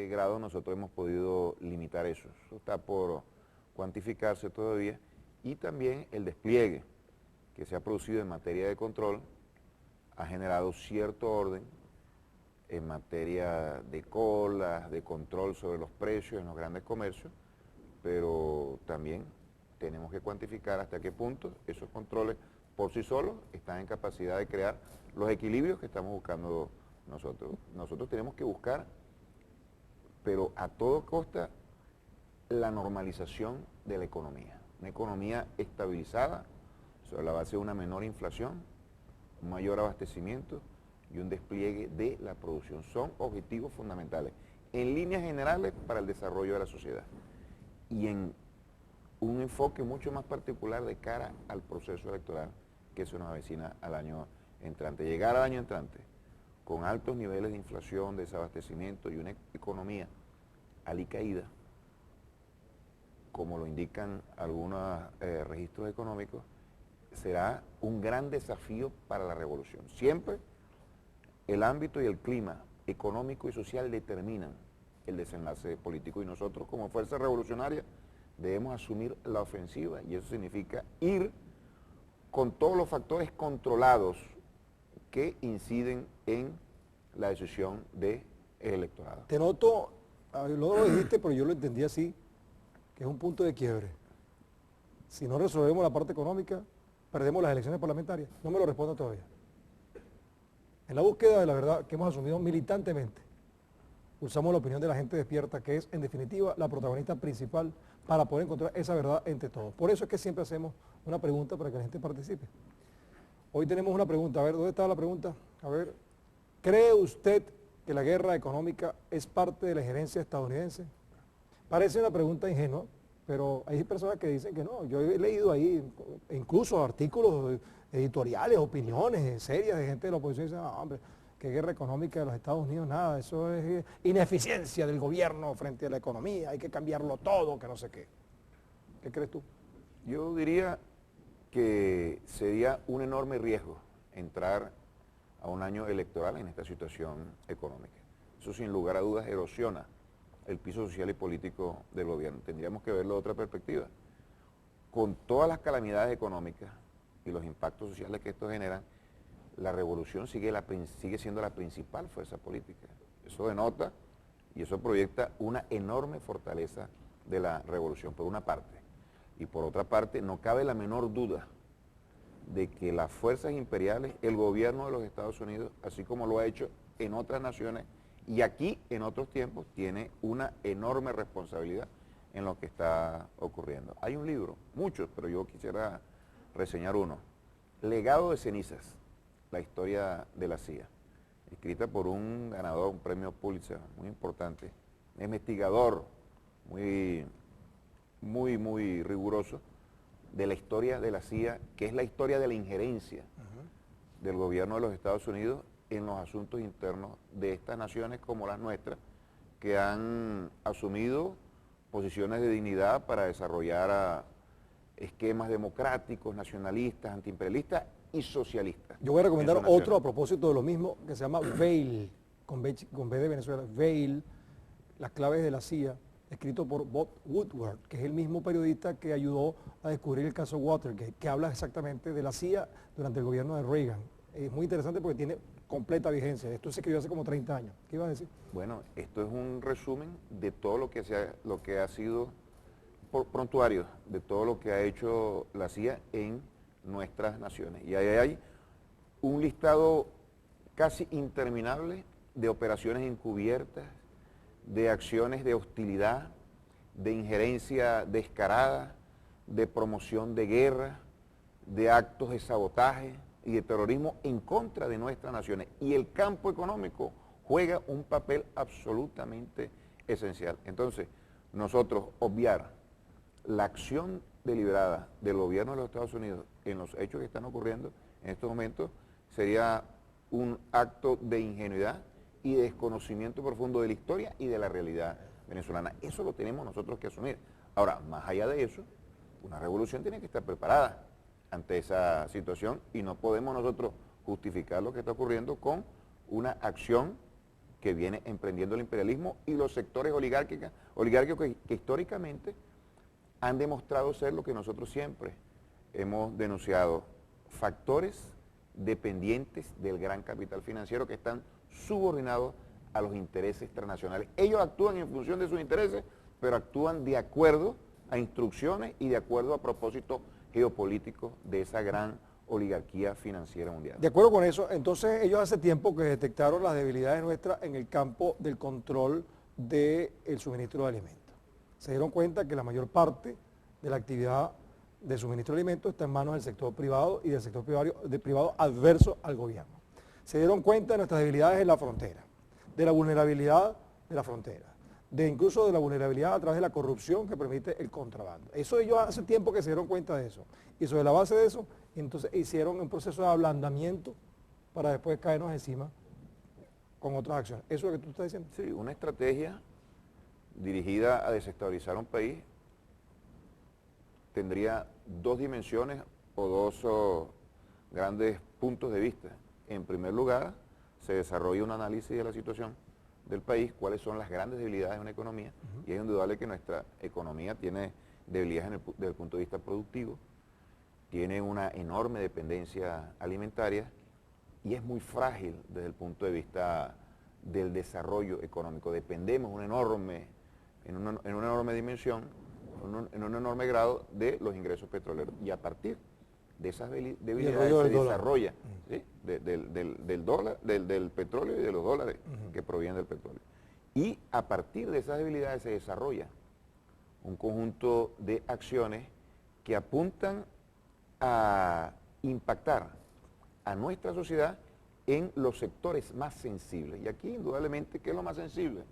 grado nosotros hemos podido limitar eso. Eso está por cuantificarse todavía. Y también el despliegue que se ha producido en materia de control ha generado cierto orden en materia de colas, de control sobre los precios en los grandes comercios, pero también tenemos que cuantificar hasta qué punto esos controles por sí solos están en capacidad de crear los equilibrios que estamos buscando nosotros. Nosotros tenemos que buscar, pero a todo costa, la normalización de la economía. Una economía estabilizada sobre la base de una menor inflación, un mayor abastecimiento y un despliegue de la producción. Son objetivos fundamentales, en líneas generales para el desarrollo de la sociedad y en un enfoque mucho más particular de cara al proceso electoral que se nos avecina al año entrante. Llegar al año entrante con altos niveles de inflación, desabastecimiento y una economía alicaída, como lo indican algunos registros económicos, será un gran desafío para la revolución. Siempre el ámbito y el clima económico y social determinan el desenlace político y nosotros como fuerza revolucionaria debemos asumir la ofensiva y eso significa ir con todos los factores controlados que inciden en la decisión del electorado. Te noto, luego lo dijiste, pero yo lo entendí así, que es un punto de quiebre. Si no resolvemos la parte económica, perdemos las elecciones parlamentarias. No me lo respondo todavía. En la búsqueda de la verdad que hemos asumido militantemente, usamos la opinión de la gente despierta, que es en definitiva la protagonista principal para poder encontrar esa verdad entre todos. Por eso es que siempre hacemos una pregunta para que la gente participe. Hoy tenemos una pregunta, a ver, ¿dónde está la pregunta? A ver, ¿cree usted que la guerra económica es parte de la injerencia estadounidense? Parece una pregunta ingenua, pero hay personas que dicen que no. Yo he leído ahí incluso artículos editoriales, opiniones serias de gente de la oposición que dicen, no, hombre, que guerra económica de los Estados Unidos, nada, eso es ineficiencia del gobierno frente a la economía, hay que cambiarlo todo, que no sé qué. ¿Qué crees tú? Yo diría que sería un enorme riesgo entrar a un año electoral en esta situación económica. Eso sin lugar a dudas erosiona el piso social y político del gobierno. Tendríamos que verlo de otra perspectiva. Con todas las calamidades económicas y los impactos sociales que esto genera, la revolución sigue siendo la principal fuerza política. Eso denota y eso proyecta una enorme fortaleza de la revolución, por una parte. Y por otra parte, no cabe la menor duda de que las fuerzas imperiales, el gobierno de los Estados Unidos, así como lo ha hecho en otras naciones y aquí en otros tiempos, tiene una enorme responsabilidad en lo que está ocurriendo. Hay un libro, muchos, pero yo quisiera reseñar uno, Legado de cenizas, la historia de la CIA, escrita por un ganador, un premio Pulitzer muy importante, un investigador muy riguroso de la historia de la CIA, que es la historia de la injerencia del gobierno de los Estados Unidos en los asuntos internos de estas naciones como las nuestras, que han asumido posiciones de dignidad para desarrollar esquemas democráticos, nacionalistas, antiimperialistas y socialistas. Yo voy a recomendar otro a propósito de lo mismo, que se llama Veil, con B de Venezuela, Veil, las claves de la CIA, escrito por Bob Woodward, que es el mismo periodista que ayudó a descubrir el caso Watergate, que habla exactamente de la CIA durante el gobierno de Reagan. Es muy interesante porque tiene completa vigencia. Esto se escribió hace como 30 años. ¿Qué iba a decir? Bueno, esto es un resumen de todo lo que ha sido prontuario, de todo lo que ha hecho la CIA en nuestras naciones. Y ahí hay un listado casi interminable de operaciones encubiertas, de acciones de hostilidad, de injerencia descarada, de promoción de guerra, de actos de sabotaje y de terrorismo en contra de nuestras naciones. Y el campo económico juega un papel absolutamente esencial. Entonces, nosotros obviar la acción deliberada del gobierno de los Estados Unidos en los hechos que están ocurriendo en estos momentos sería un acto de ingenuidad y de desconocimiento profundo de la historia y de la realidad venezolana. Eso lo tenemos nosotros que asumir. Ahora, más allá de eso, una revolución tiene que estar preparada ante esa situación y no podemos nosotros justificar lo que está ocurriendo con una acción que viene emprendiendo el imperialismo y los sectores oligárquicos que históricamente han demostrado ser lo que nosotros siempre hemos denunciado, factores dependientes del gran capital financiero que están subordinados a los intereses transnacionales. Ellos actúan en función de sus intereses, pero actúan de acuerdo a instrucciones y de acuerdo a propósitos geopolíticos de esa gran oligarquía financiera mundial. De acuerdo con eso, entonces ellos hace tiempo que detectaron las debilidades nuestras en el campo del control del suministro de alimentos. Se dieron cuenta que la mayor parte de la actividad de suministro de alimentos está en manos del sector privado y del sector privado adverso al gobierno. Se dieron cuenta de nuestras debilidades en la frontera, de la vulnerabilidad de la frontera, de incluso de la vulnerabilidad a través de la corrupción que permite el contrabando. Eso ellos hace tiempo que se dieron cuenta de eso. Y sobre la base de eso, entonces hicieron un proceso de ablandamiento para después caernos encima con otras acciones. ¿Eso es lo que tú estás diciendo? Sí, una estrategia dirigida a desestabilizar un país tendría dos dimensiones o dos grandes puntos de vista. En primer lugar, se desarrolla un análisis de la situación del país, cuáles son las grandes debilidades de una economía, y es indudable que nuestra economía tiene debilidades desde el punto de vista productivo, tiene una enorme dependencia alimentaria y es muy frágil desde el punto de vista del desarrollo económico. Dependemos en una enorme dimensión, en un enorme grado de los ingresos petroleros, y a partir de esas debilidades se desarrolla, ¿sí?, del petróleo y de los dólares que provienen del petróleo. Y a partir de esas debilidades se desarrolla un conjunto de acciones que apuntan a impactar a nuestra sociedad en los sectores más sensibles. Y aquí indudablemente, ¿qué es lo más sensible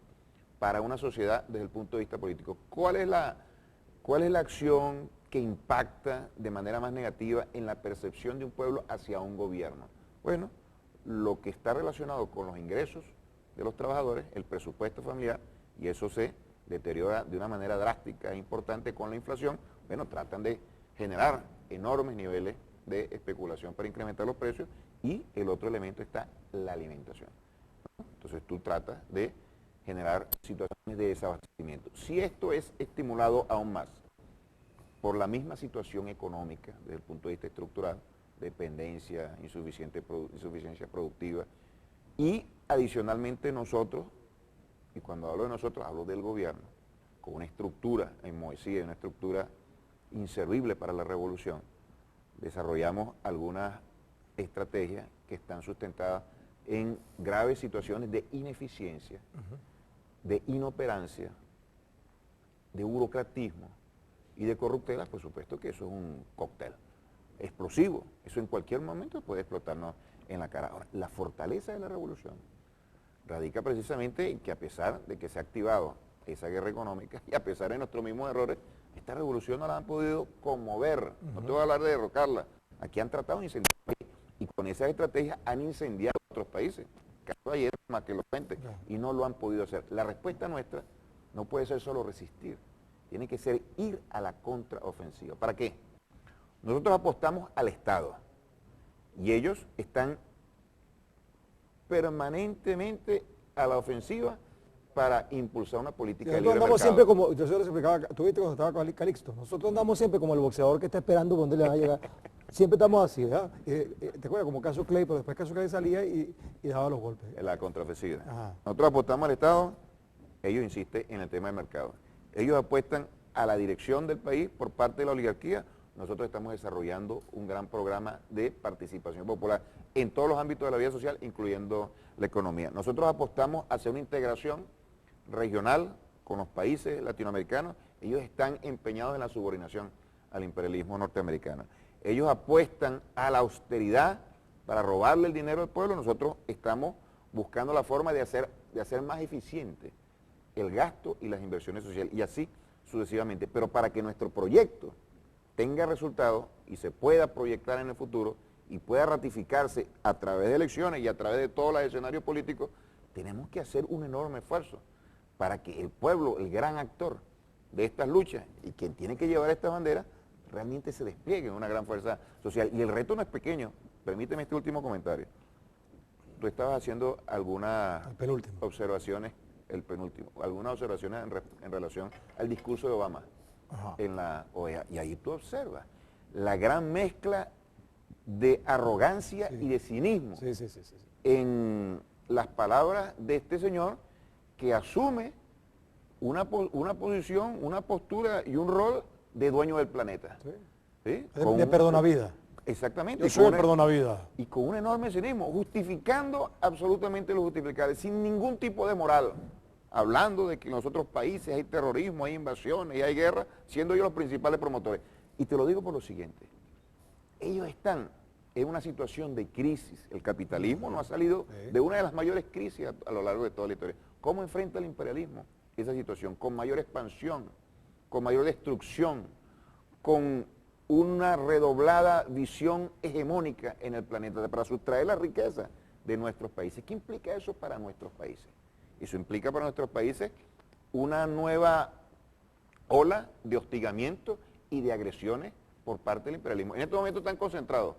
para una sociedad desde el punto de vista político? ¿Cuál es la acción que impacta de manera más negativa en la percepción de un pueblo hacia un gobierno? Bueno, lo que está relacionado con los ingresos de los trabajadores, el presupuesto familiar, y eso se deteriora de una manera drástica e importante con la inflación. Bueno, tratan de generar enormes niveles de especulación para incrementar los precios, y el otro elemento está la alimentación, ¿no? Entonces tú tratas de generar situaciones de desabastecimiento. Si esto es estimulado aún más por la misma situación económica desde el punto de vista estructural, dependencia, insuficiencia productiva, y adicionalmente nosotros, y cuando hablo de nosotros hablo del gobierno, con una estructura enmohecida, una estructura inservible para la revolución, desarrollamos algunas estrategias que están sustentadas en graves situaciones de ineficiencia, de inoperancia, de burocratismo y de corruptela. Por supuesto que eso es un cóctel explosivo, eso en cualquier momento puede explotarnos en la cara. Ahora, la fortaleza de la revolución radica precisamente en que, a pesar de que se ha activado esa guerra económica y a pesar de nuestros mismos errores, esta revolución no la han podido conmover. No te voy a hablar de derrocarla. Aquí han tratado de incendiar el país, y con esas estrategias han incendiado otros países. Caso ayer, más que lo cuente, y no lo han podido hacer. La respuesta nuestra no puede ser solo resistir, tiene que ser ir a la contraofensiva. ¿Para qué? Nosotros apostamos al Estado y ellos están permanentemente a la ofensiva para impulsar una política de libre mercado. Nosotros andamos siempre como, yo se lo explicaba, tú viste cuando estaba con Calixto, nosotros andamos siempre como el boxeador que está esperando dónde le va a llegar. Siempre estamos así, ¿verdad? ¿Te acuerdas? Como Caso Clay, pero después Caso Clay salía y daba los golpes. La contraofensiva. Ajá. Nosotros apostamos al Estado, ellos insisten en el tema del mercado. Ellos apuestan a la dirección del país por parte de la oligarquía. Nosotros estamos desarrollando un gran programa de participación popular en todos los ámbitos de la vida social, incluyendo la economía. Nosotros apostamos hacia una integración regional con los países latinoamericanos. Ellos están empeñados en la subordinación al imperialismo norteamericano. Ellos apuestan a la austeridad para robarle el dinero al pueblo. Nosotros estamos buscando la forma de hacer más eficiente el gasto y las inversiones sociales, y así sucesivamente. Pero para que nuestro proyecto tenga resultados y se pueda proyectar en el futuro y pueda ratificarse a través de elecciones y a través de todos los escenarios políticos, tenemos que hacer un enorme esfuerzo para que el pueblo, el gran actor de estas luchas y quien tiene que llevar estas banderas, realmente se despliegue en una gran fuerza social. Y el reto no es pequeño. Permíteme este último comentario. tú estabas haciendo algunas El penúltimo. observaciones, el penúltimo, algunas observaciones en relación al discurso de Obama Ajá. en la OEA. Y ahí tú observas la gran mezcla de arrogancia Sí. y de cinismo Sí. en las palabras de este señor que asume una posición, una postura y un rol de dueño del planeta. Sí. ¿Sí? De perdonavida. Exactamente. Yo soy el perdonavida. Y con un enorme cinismo, justificando absolutamente lo justificable, sin ningún tipo de moral, hablando de que en los otros países hay terrorismo, hay invasiones y hay guerra, siendo ellos los principales promotores. Y te lo digo por lo siguiente, ellos están en una situación de crisis, el capitalismo no ha salido de una de las mayores crisis a lo largo de toda la historia. ¿Cómo enfrenta el imperialismo esa situación? Con mayor expansión, con mayor destrucción, con una redoblada visión hegemónica en el planeta para sustraer la riqueza de nuestros países. ¿Qué implica eso para nuestros países? Eso implica para nuestros países una nueva ola de hostigamiento y de agresiones por parte del imperialismo. En este momento están concentrados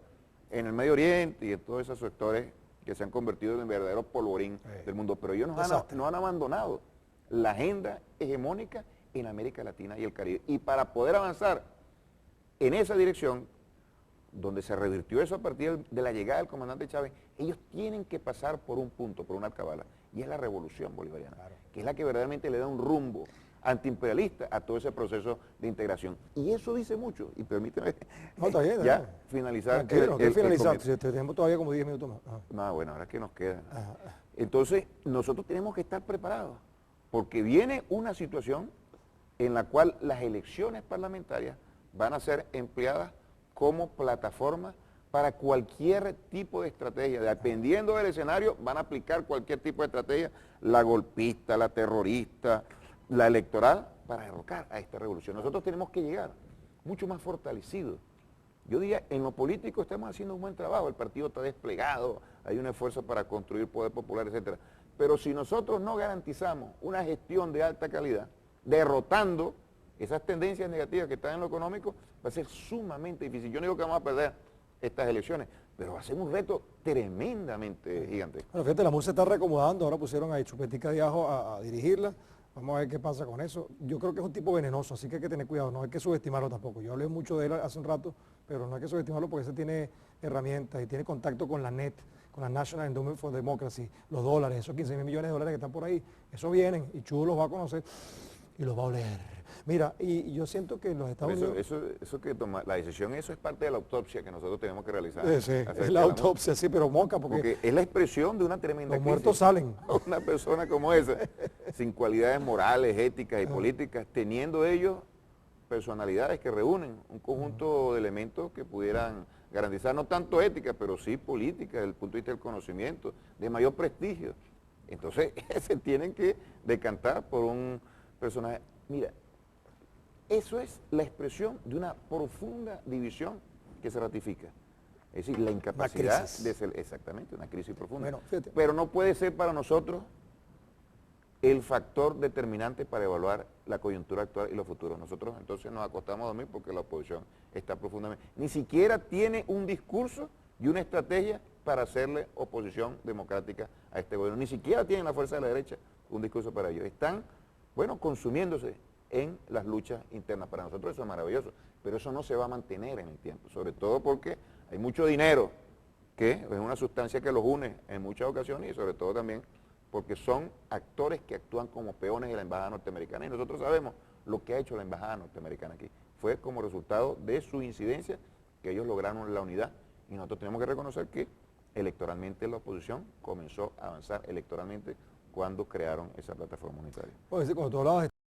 en el Medio Oriente y en todos esos sectores que se han convertido en el verdadero polvorín del mundo, pero ellos no han abandonado la agenda hegemónica en América Latina y el Caribe. Y para poder avanzar en esa dirección, donde se revirtió eso a partir de la llegada del comandante Chávez, ellos tienen que pasar por un punto, por una alcabala, y es la revolución bolivariana, que es la que verdaderamente le da un rumbo antiimperialista a todo ese proceso de integración. Y eso dice mucho, y permíteme ya finalizar. Finalizar, tenemos todavía como 10 minutos más. Ajá. No, bueno, ahora que nos queda. Ajá. Entonces, nosotros tenemos que estar preparados, porque viene una situación en la cual las elecciones parlamentarias van a ser empleadas como plataforma para cualquier tipo de estrategia. Dependiendo del escenario, van a aplicar cualquier tipo de estrategia, la golpista, la terrorista, la electoral, para derrocar a esta revolución. Nosotros tenemos que llegar mucho más fortalecidos. Yo diría, en lo político estamos haciendo un buen trabajo, el partido está desplegado, hay un esfuerzo para construir poder popular, etcétera. Pero si nosotros no garantizamos una gestión de alta calidad, derrotando esas tendencias negativas que están en lo económico, va a ser sumamente difícil. Yo no digo que vamos a perder estas elecciones, pero va a ser un reto tremendamente gigante. Bueno, fíjate, la MUS se está reacomodando, ahora pusieron a Chupetica de Ajo a dirigirla, vamos a ver qué pasa con eso. Yo creo que es un tipo venenoso, así que hay que tener cuidado, no hay que subestimarlo tampoco. Yo hablé mucho de él hace un rato, pero no hay que subestimarlo porque ese tiene herramientas y tiene contacto con la NET, con la National Endowment for Democracy, los dólares, esos 15.000 millones de dólares que están por ahí, esos vienen y Chulo los va a conocer y los va a oler. Mira, y yo siento que los Estados Unidos... Eso que toma, la decisión, eso es parte de la autopsia que nosotros tenemos que realizar. Sí, es la autopsia, sí, pero moca, porque es la expresión de una tremenda los crisis. muertos salen. Una persona como esa, sin cualidades morales, éticas y políticas, teniendo ellos personalidades que reúnen un conjunto de elementos que pudieran garantizar no tanto ética, pero sí política, desde el punto de vista del conocimiento, de mayor prestigio. Entonces, se tienen que decantar por un personaje. Mira, eso es la expresión de una profunda división que se ratifica. Es decir, la incapacidad de ser, exactamente, una crisis profunda. Bueno, fíjate. Pero no puede ser para nosotros el factor determinante para evaluar la coyuntura actual y los futuros. Nosotros entonces nos acostamos a dormir porque la oposición está profundamente... Ni siquiera tiene un discurso y una estrategia para hacerle oposición democrática a este gobierno. Ni siquiera tienen la fuerza de la derecha un discurso para ellos. Están, bueno, consumiéndose en las luchas internas. Para nosotros eso es maravilloso, pero eso no se va a mantener en el tiempo, sobre todo porque hay mucho dinero, que es una sustancia que los une en muchas ocasiones y sobre todo también porque son actores que actúan como peones de la embajada norteamericana y nosotros sabemos lo que ha hecho la embajada norteamericana aquí. Fue como resultado de su incidencia que ellos lograron la unidad y nosotros tenemos que reconocer que electoralmente la oposición comenzó a avanzar electoralmente cuando crearon esa plataforma unitaria. Pues, cuando tú hablabas de